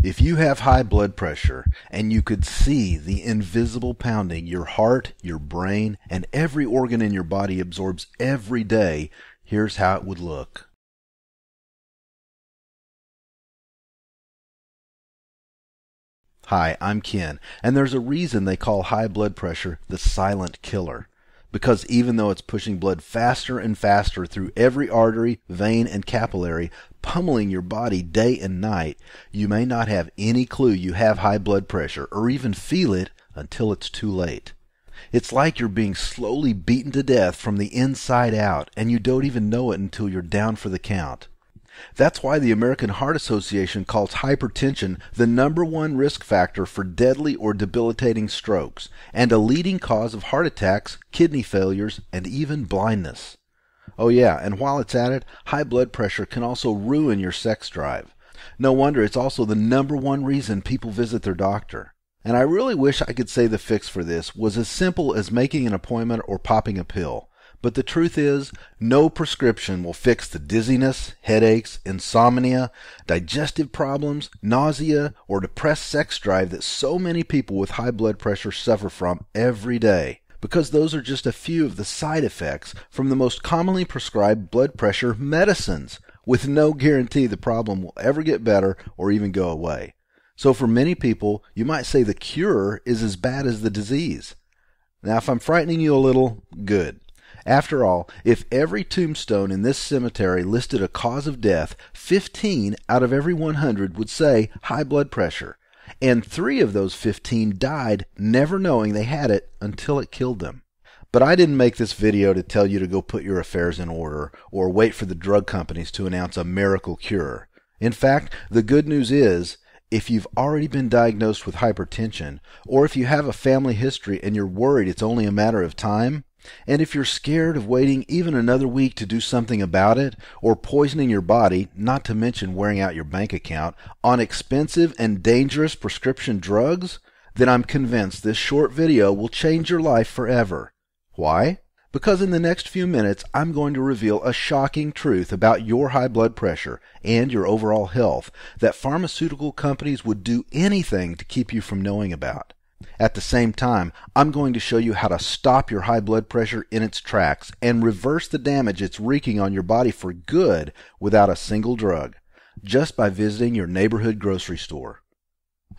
If you have high blood pressure and you could see the invisible pounding your heart, your brain, and every organ in your body absorbs every day, here's how it would look. Hi, I'm Ken, and there's a reason they call high blood pressure the silent killer. Because even though it's pushing blood faster and faster through every artery, vein, and capillary, pummeling your body day and night, you may not have any clue you have high blood pressure or even feel it until it's too late. It's like you're being slowly beaten to death from the inside out, and you don't even know it until you're down for the count. That's why the American Heart Association calls hypertension the #1 risk factor for deadly or debilitating strokes, and a leading cause of heart attacks, kidney failures, and even blindness. Oh yeah, and while it's at it, high blood pressure can also ruin your sex drive. No wonder it's also the #1 reason people visit their doctor. And I really wish I could say the fix for this was as simple as making an appointment or popping a pill. But the truth is, no prescription will fix the dizziness, headaches, insomnia, digestive problems, nausea, or depressed sex drive that so many people with high blood pressure suffer from every day, because those are just a few of the side effects from the most commonly prescribed blood pressure medicines, with no guarantee the problem will ever get better or even go away. So for many people, you might say the cure is as bad as the disease. Now, if I'm frightening you a little, good. After all, if every tombstone in this cemetery listed a cause of death, 15 out of every 100 would say high blood pressure, and 3 of those 15 died never knowing they had it until it killed them. But I didn't make this video to tell you to go put your affairs in order or wait for the drug companies to announce a miracle cure. In fact, the good news is, if you've already been diagnosed with hypertension, or if you have a family history and you're worried it's only a matter of time, and if you're scared of waiting even another week to do something about it, or poisoning your body, not to mention wearing out your bank account, on expensive and dangerous prescription drugs, then I'm convinced this short video will change your life forever. Why? Because in the next few minutes I'm going to reveal a shocking truth about your high blood pressure and your overall health that pharmaceutical companies would do anything to keep you from knowing about. At the same time, I'm going to show you how to stop your high blood pressure in its tracks and reverse the damage it's wreaking on your body for good without a single drug, just by visiting your neighborhood grocery store.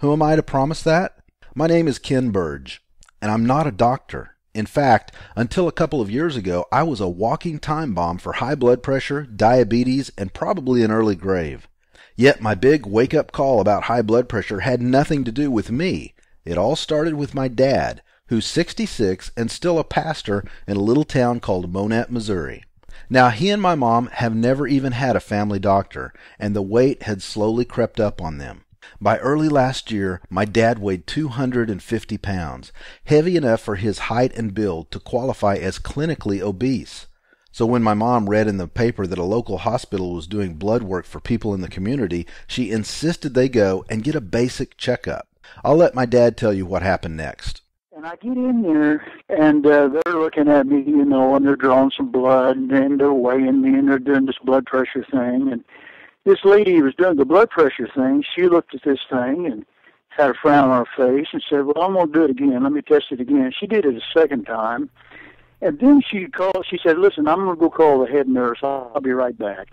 Who am I to promise that? My name is Ken Burge, and I'm not a doctor. In fact, until a couple of years ago, I was a walking time bomb for high blood pressure, diabetes, and probably an early grave. Yet my big wake-up call about high blood pressure had nothing to do with me. It all started with my dad, who's 66 and still a pastor in a little town called Monett, Missouri. Now, he and my mom have never even had a family doctor, and the weight had slowly crept up on them. By early last year, my dad weighed 250 pounds, heavy enough for his height and build to qualify as clinically obese. So when my mom read in the paper that a local hospital was doing blood work for people in the community, she insisted they go and get a basic checkup. I'll let my dad tell you what happened next. And I get in there, and they're looking at me, and they're drawing some blood, and they're weighing me, and they're doing this blood pressure thing. And this lady who was doing the blood pressure thing, she looked at this thing and had a frown on her face and said, well, I'm going to do it again. Let me test it again. She did it a second time. And then she said, listen, I'm going to go call the head nurse. I'll be right back.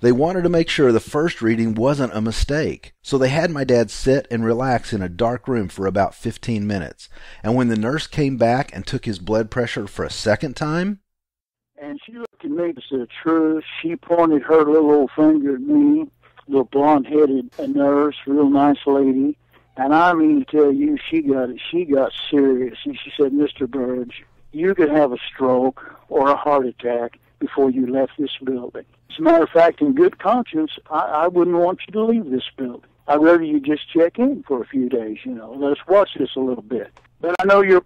They wanted to make sure the first reading wasn't a mistake, so they had my dad sit and relax in a dark room for about 15 minutes. And when the nurse came back and took his blood pressure for a second time, and she looked at me and said, truth. She pointed her little old finger at me, little blonde-headed nurse, real nice lady. And I mean to tell you, she got serious. And she said, Mr. Burge, you could have a stroke or a heart attack before you left this building. As a matter of fact, in good conscience, I wouldn't want you to leave this building. I'd rather you just check in for a few days, Let us watch this a little bit. But I know you're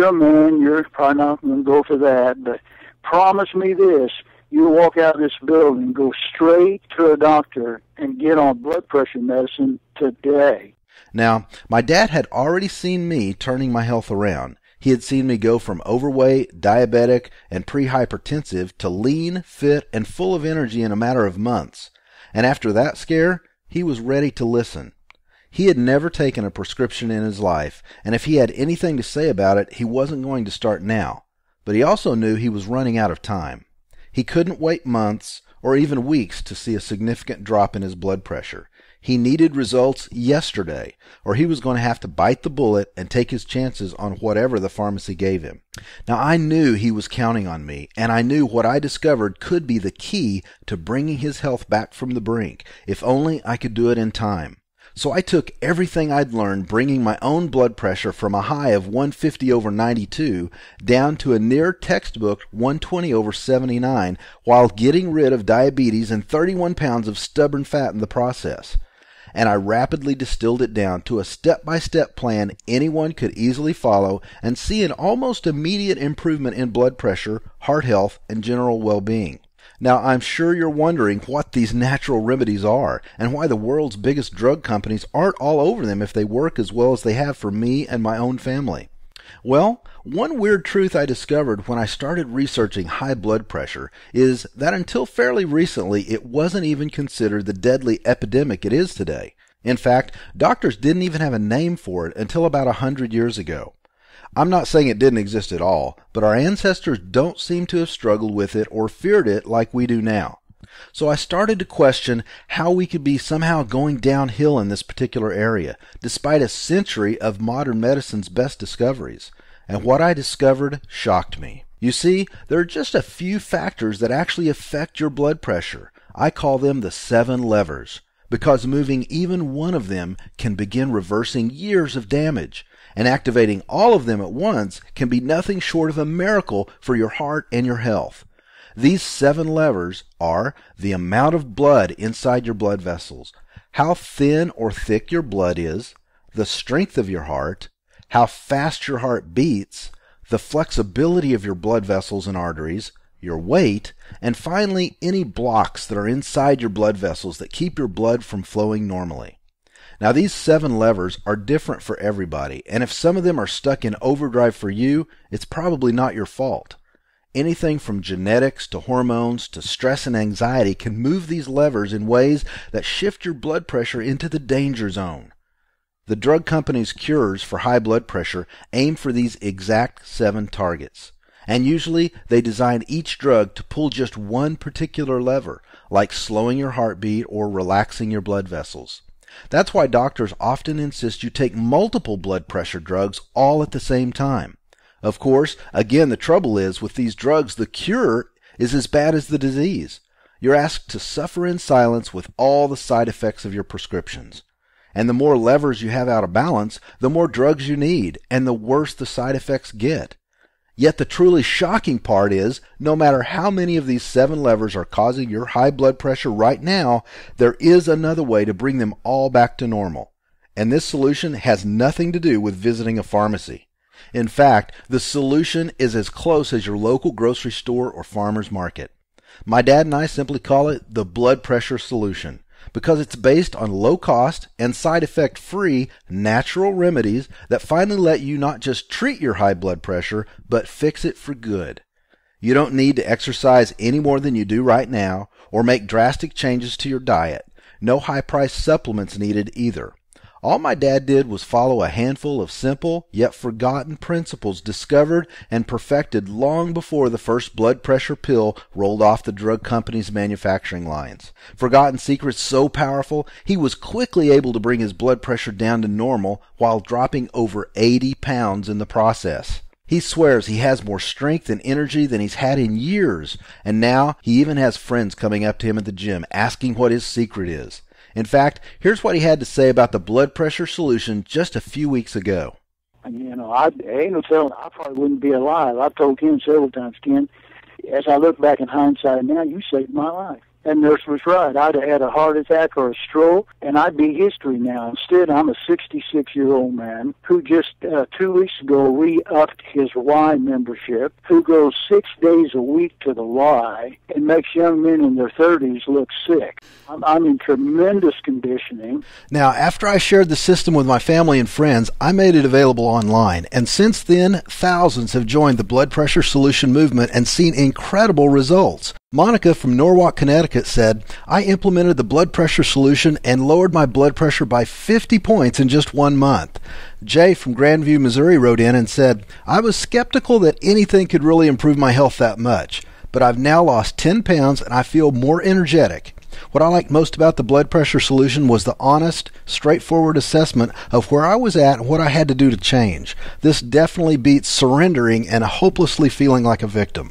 a man. You're probably not going to go for that. But promise me this. You'll walk out of this building, go straight to a doctor, and get on blood pressure medicine today. Now, my dad had already seen me turning my health around. He had seen me go from overweight, diabetic, and pre-hypertensive to lean, fit, and full of energy in a matter of months. And after that scare, he was ready to listen. He had never taken a prescription in his life, and if he had anything to say about it, he wasn't going to start now. But he also knew he was running out of time. He couldn't wait months or even weeks to see a significant drop in his blood pressure. He needed results yesterday, or he was going to have to bite the bullet and take his chances on whatever the pharmacy gave him. Now, I knew he was counting on me, and I knew what I discovered could be the key to bringing his health back from the brink, if only I could do it in time. So I took everything I'd learned, bringing my own blood pressure from a high of 150/92 down to a near textbook 120/79, while getting rid of diabetes and 31 pounds of stubborn fat in the process. And I rapidly distilled it down to a step-by-step plan anyone could easily follow and see an almost immediate improvement in blood pressure, heart health, and general well-being. Now, I'm sure you're wondering what these natural remedies are and why the world's biggest drug companies aren't all over them if they work as well as they have for me and my own family. Well, one weird truth I discovered when I started researching high blood pressure is that until fairly recently it wasn't even considered the deadly epidemic it is today. In fact, doctors didn't even have a name for it until about 100 years ago. I'm not saying it didn't exist at all, but our ancestors don't seem to have struggled with it or feared it like we do now. So I started to question how we could be somehow going downhill in this particular area, despite a century of modern medicine's best discoveries. And what I discovered shocked me. You see, there are just a few factors that actually affect your blood pressure. I call them the 7 levers, because moving even one of them can begin reversing years of damage. And activating all of them at once can be nothing short of a miracle for your heart and your health. These 7 levers are the amount of blood inside your blood vessels, how thin or thick your blood is, the strength of your heart, how fast your heart beats, the flexibility of your blood vessels and arteries, your weight, and finally any blocks that are inside your blood vessels that keep your blood from flowing normally. Now, these 7 levers are different for everybody, and if some of them are stuck in overdrive for you, it's probably not your fault. Anything from genetics to hormones to stress and anxiety can move these levers in ways that shift your blood pressure into the danger zone. The drug companies' cures for high blood pressure aim for these exact 7 targets, and usually they design each drug to pull just one particular lever, like slowing your heartbeat or relaxing your blood vessels. That's why doctors often insist you take multiple blood pressure drugs all at the same time. Of course, again, the trouble is with these drugs, the cure is as bad as the disease. You're asked to suffer in silence with all the side effects of your prescriptions. And the more levers you have out of balance, the more drugs you need, and the worse the side effects get. Yet the truly shocking part is, no matter how many of these 7 levers are causing your high blood pressure right now, there is another way to bring them all back to normal. And this solution has nothing to do with visiting a pharmacy. In fact, the solution is as close as your local grocery store or farmer's market. My dad and I simply call it the blood pressure solution, because it's based on low-cost and side-effect-free natural remedies that finally let you not just treat your high blood pressure, but fix it for good. You don't need to exercise any more than you do right now, or make drastic changes to your diet. No high-priced supplements needed either. All my dad did was follow a handful of simple yet forgotten principles discovered and perfected long before the first blood pressure pill rolled off the drug company's manufacturing lines. Forgotten secrets so powerful, he was quickly able to bring his blood pressure down to normal while dropping over 80 pounds in the process. He swears he has more strength and energy than he's had in years, and now he even has friends coming up to him at the gym asking what his secret is. In fact, here's what he had to say about the blood pressure solution just a few weeks ago. You know, I ain't no telling, I probably wouldn't be alive. I've told Ken several times, Ken, as I look back in hindsight now, you saved my life. And nurse was right. I'd have had a heart attack or a stroke, and I'd be history now. Instead, I'm a 66-year-old man who just 2 weeks ago re-upped his Y membership, who goes 6 days a week to the Y and makes young men in their 30s look sick. I'm in tremendous conditioning. Now, after I shared the system with my family and friends, I made it available online. And since then, thousands have joined the blood pressure solution movement and seen incredible results. Monica from Norwalk, Connecticut said, I implemented the blood pressure solution and lowered my blood pressure by 50 points in just 1 month. Jay from Grandview, Missouri wrote in and said, I was skeptical that anything could really improve my health that much, but I've now lost 10 pounds and I feel more energetic. What I liked most about the blood pressure solution was the honest, straightforward assessment of where I was at and what I had to do to change. This definitely beats surrendering and hopelessly feeling like a victim.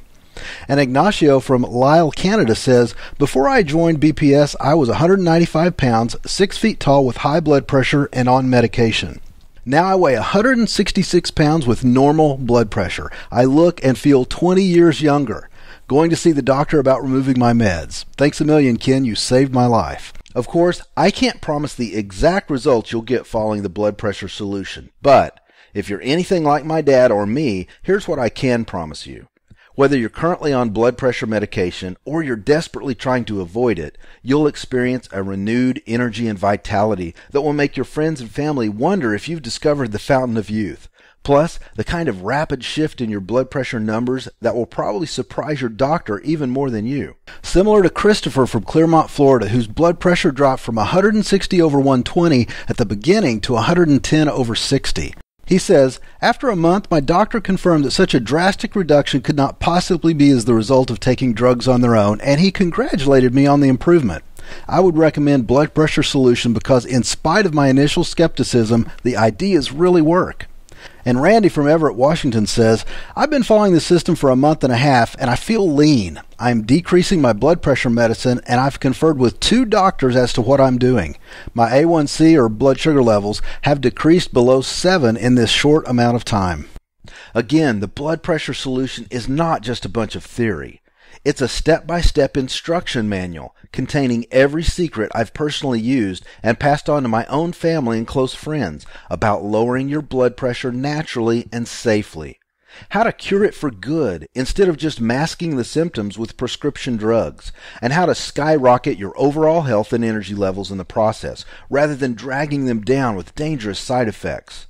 And Ignacio from Lisle, Canada says, before I joined BPS, I was 195 pounds, 6 feet tall with high blood pressure and on medication. Now I weigh 166 pounds with normal blood pressure. I look and feel 20 years younger. Going to see the doctor about removing my meds. Thanks a million, Ken. You saved my life. Of course, I can't promise the exact results you'll get following the blood pressure solution. But if you're anything like my dad or me, here's what I can promise you. Whether you're currently on blood pressure medication or you're desperately trying to avoid it, you'll experience a renewed energy and vitality that will make your friends and family wonder if you've discovered the fountain of youth. Plus, the kind of rapid shift in your blood pressure numbers that will probably surprise your doctor even more than you. Similar to Christopher from Clearmont, Florida, whose blood pressure dropped from 160 over 120 at the beginning to 110 over 60. He says, after a month, my doctor confirmed that such a drastic reduction could not possibly be as the result of taking drugs on their own, and he congratulated me on the improvement. I would recommend blood pressure solution because in spite of my initial skepticism, the ideas really work. And Randy from Everett, Washington says, I've been following the system for a month and a half and I feel lean. I'm decreasing my blood pressure medicine and I've conferred with 2 doctors as to what I'm doing. My A1C or blood sugar levels have decreased below 7 in this short amount of time. Again, the blood pressure solution is not just a bunch of theory. It's a step-by-step instruction manual containing every secret I've personally used and passed on to my own family and close friends about lowering your blood pressure naturally and safely. How to cure it for good instead of just masking the symptoms with prescription drugs, and how to skyrocket your overall health and energy levels in the process rather than dragging them down with dangerous side effects.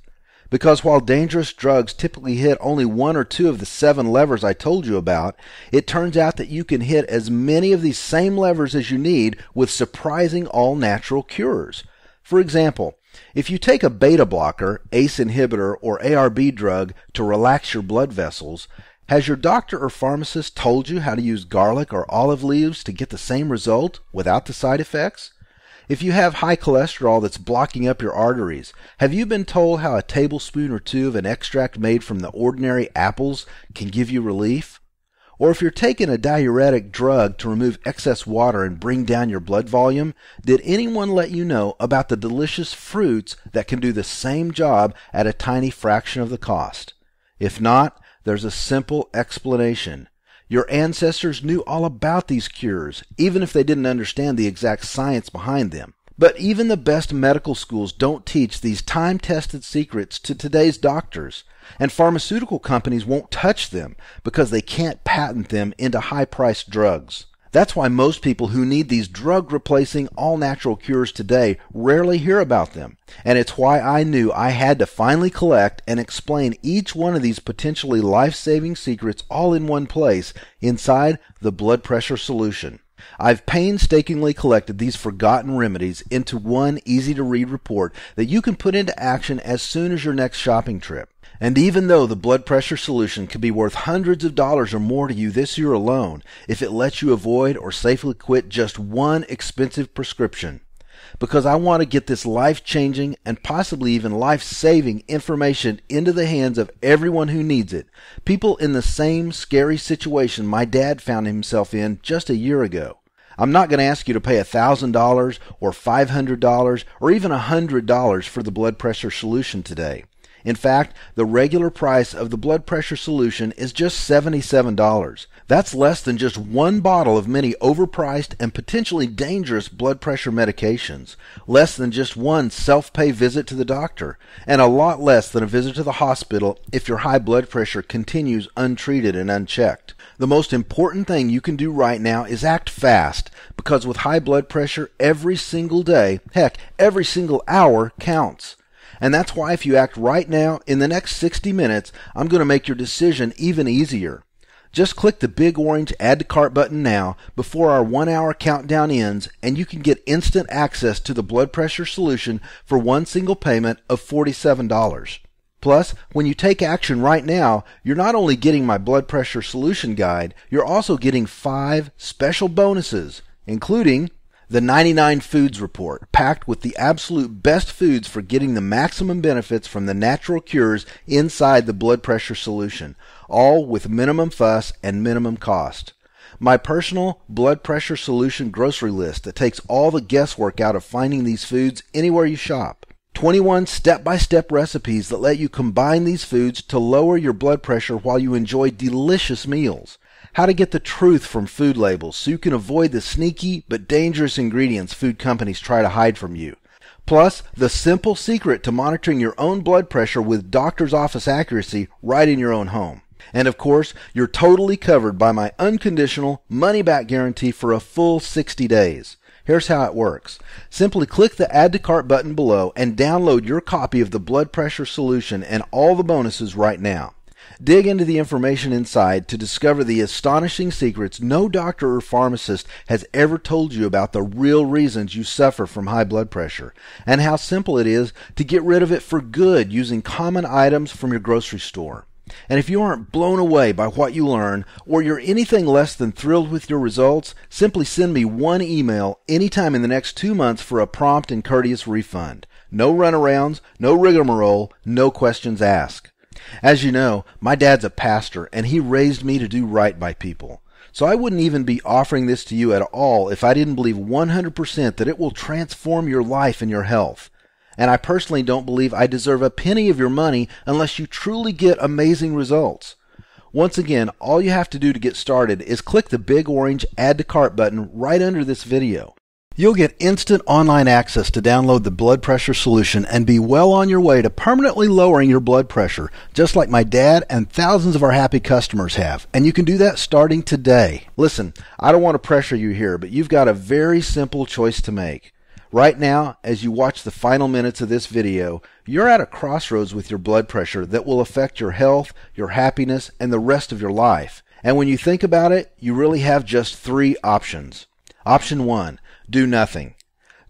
Because while dangerous drugs typically hit only 1 or 2 of the 7 levers I told you about, it turns out that you can hit as many of these same levers as you need with surprising all-natural cures. For example, if you take a beta blocker, ACE inhibitor, or ARB drug to relax your blood vessels, has your doctor or pharmacist told you how to use garlic or olive leaves to get the same result without the side effects? If you have high cholesterol that's blocking up your arteries, have you been told how a tablespoon or 2 of an extract made from the ordinary apples can give you relief? Or if you're taking a diuretic drug to remove excess water and bring down your blood volume, did anyone let you know about the delicious fruits that can do the same job at a tiny fraction of the cost? If not, there's a simple explanation. Your ancestors knew all about these cures, even if they didn't understand the exact science behind them. But even the best medical schools don't teach these time-tested secrets to today's doctors, and pharmaceutical companies won't touch them because they can't patent them into high-priced drugs. That's why most people who need these drug-replacing all-natural cures today rarely hear about them. And it's why I knew I had to finally collect and explain each one of these potentially life-saving secrets all in one place inside the blood pressure solution. I've painstakingly collected these forgotten remedies into one easy-to-read report that you can put into action as soon as your next shopping trip. And even though the blood pressure solution could be worth hundreds of dollars or more to you this year alone, if it lets you avoid or safely quit just one expensive prescription. Because I want to get this life-changing and possibly even life-saving information into the hands of everyone who needs it. People in the same scary situation my dad found himself in just a year ago. I'm not going to ask you to pay $1,000 or $500 or even $100 for the blood pressure solution today. In fact, the regular price of the blood pressure solution is just $77. That's less than just one bottle of many overpriced and potentially dangerous blood pressure medications, less than just one self-pay visit to the doctor, and a lot less than a visit to the hospital if your high blood pressure continues untreated and unchecked. The most important thing you can do right now is act fast, because with high blood pressure, every single day, heck, every single hour counts. And that's why if you act right now, in the next 60 minutes, I'm going to make your decision even easier. Just click the big orange Add to Cart button now before our 1-hour countdown ends, and you can get instant access to the blood pressure solution for one single payment of $47. Plus, when you take action right now, you're not only getting my blood pressure solution guide, you're also getting 5 special bonuses, including the 99 Foods Report, packed with the absolute best foods for getting the maximum benefits from the natural cures inside the blood pressure solution, all with minimum fuss and minimum cost. My personal blood pressure solution grocery list that takes all the guesswork out of finding these foods anywhere you shop. 21 step-by-step recipes that let you combine these foods to lower your blood pressure while you enjoy delicious meals. How to get the truth from food labels so you can avoid the sneaky but dangerous ingredients food companies try to hide from you. Plus, the simple secret to monitoring your own blood pressure with doctor's office accuracy right in your own home. And of course, you're totally covered by my unconditional money-back guarantee for a full 60 days. Here's how it works. Simply click the Add to Cart button below and download your copy of the blood pressure solution and all the bonuses right now. Dig into the information inside to discover the astonishing secrets no doctor or pharmacist has ever told you about the real reasons you suffer from high blood pressure, and how simple it is to get rid of it for good using common items from your grocery store. And if you aren't blown away by what you learn, or you're anything less than thrilled with your results, simply send me one email anytime in the next 2 months for a prompt and courteous refund. No runarounds, no rigmarole, no questions asked. As you know, my dad's a pastor, and he raised me to do right by people. So I wouldn't even be offering this to you at all if I didn't believe 100% that it will transform your life and your health. And I personally don't believe I deserve a penny of your money unless you truly get amazing results. Once again, all you have to do to get started is click the big orange Add to Cart button right under this video. You'll get instant online access to download the blood pressure solution and be well on your way to permanently lowering your blood pressure, just like my dad and thousands of our happy customers have. And you can do that starting today. Listen, I don't want to pressure you here, but you've got a very simple choice to make. Right now, as you watch the final minutes of this video, you're at a crossroads with your blood pressure that will affect your health, your happiness, and the rest of your life. And when you think about it, you really have just 3 options. Option 1, do nothing.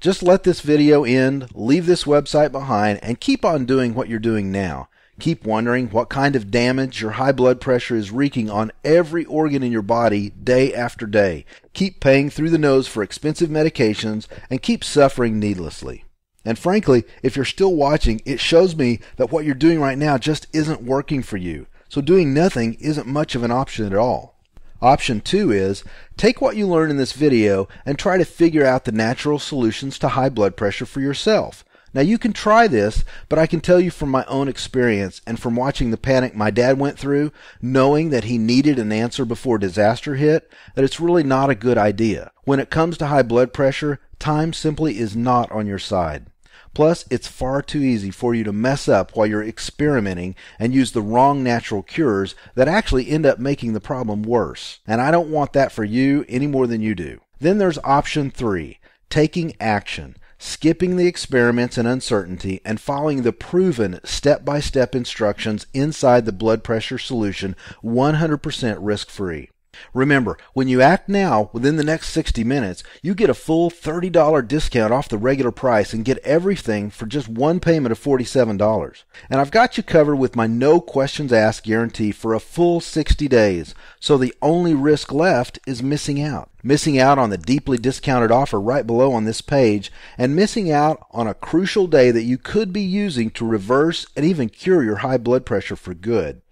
Just let this video end, leave this website behind, and keep on doing what you're doing now. Keep wondering what kind of damage your high blood pressure is wreaking on every organ in your body day after day. Keep paying through the nose for expensive medications and keep suffering needlessly. And frankly, if you're still watching, it shows me that what you're doing right now just isn't working for you. So doing nothing isn't much of an option at all. Option 2 is, take what you learn in this video and try to figure out the natural solutions to high blood pressure for yourself. Now you can try this, but I can tell you from my own experience and from watching the panic my dad went through, knowing that he needed an answer before disaster hit, that it's really not a good idea. When it comes to high blood pressure, time simply is not on your side. Plus, it's far too easy for you to mess up while you're experimenting and use the wrong natural cures that actually end up making the problem worse. And I don't want that for you any more than you do. Then there's option 3, taking action. Skipping the experiments and uncertainty and following the proven step-by-step instructions inside the blood pressure solution 100% risk-free. Remember, when you act now, within the next 60 minutes, you get a full $30 discount off the regular price and get everything for just one payment of $47. And I've got you covered with my no questions asked guarantee for a full 60 days, so the only risk left is missing out. Missing out on the deeply discounted offer right below on this page, and missing out on a crucial day that you could be using to reverse and even cure your high blood pressure for good.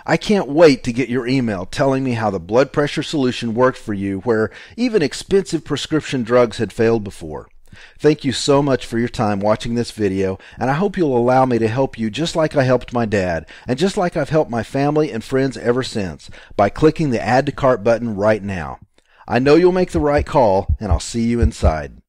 I can't wait to get your email telling me how the blood pressure solution worked for you where even expensive prescription drugs had failed before. Thank you so much for your time watching this video, and I hope you'll allow me to help you just like I helped my dad, and just like I've helped my family and friends ever since, by clicking the Add to Cart button right now. I know you'll make the right call, and I'll see you inside.